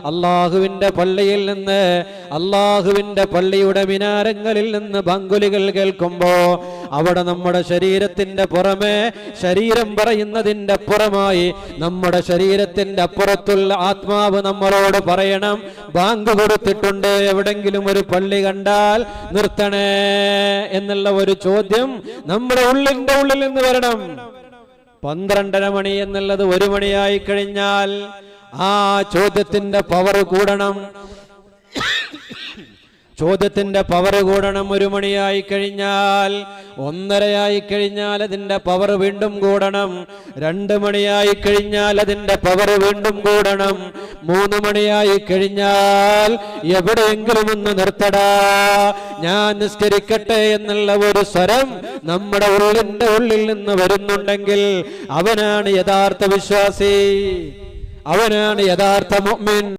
അള്ളാഹുവിന്റെ പള്ളിയിൽ നിന്ന്, അള്ളാഹുവിന്റെ പള്ളിയുടെ മിനാരങ്ങളിൽ നിന്ന് ബാങ്കുലികൾ കേൾക്കുമ്പോ അവിടെ നമ്മുടെ ശരീരത്തിന്റെ പുറമെ, ശരീരം പറയുന്നതിന്റെ അപ്പുറമായി നമ്മുടെ ശരീരത്തിന്റെ അപ്പുറത്തുള്ള ആത്മാവ് നമ്മളോട് പറയണം, ബാങ്ക് കൊടുത്തിട്ടുണ്ട്, എവിടെങ്കിലും ഒരു പള്ളി കണ്ടാൽ നിർത്തണേ എന്നുള്ള ഒരു ചോദ്യം നമ്മുടെ ഉള്ളിന്റെ ഉള്ളിൽ നിന്ന് വരണം. 12:30 മണി എന്നുള്ളത് 1 മണിയായി കഴിഞ്ഞാൽ ആ ചോദ്യത്തിന്റെ പവർ കൂടണം. ചോദ്യത്തിന്റെ പവർ കൂടണം. 1 മണിയായി കഴിഞ്ഞാൽ, 1:30 കഴിഞ്ഞാൽ അതിന്റെ പവർ വീണ്ടും കൂടണം. 2 മണിയായി കഴിഞ്ഞാൽ അതിന്റെ പവർ വീണ്ടും കൂടണം. 3 മണിയായി കഴിഞ്ഞാൽ എവിടെയെങ്കിലും ഒന്ന് നിർത്തടാ, ഞാൻ നിസ്കരിക്കട്ടെ എന്നുള്ള ഒരു സ്വരം നമ്മുടെ ഉള്ളിന്റെ ഉള്ളിൽ നിന്ന് വരുന്നുണ്ടെങ്കിൽ അവനാണ് യഥാർത്ഥ വിശ്വാസി, അവനാണ് യഥാർത്ഥ മുഅ്മിൻ.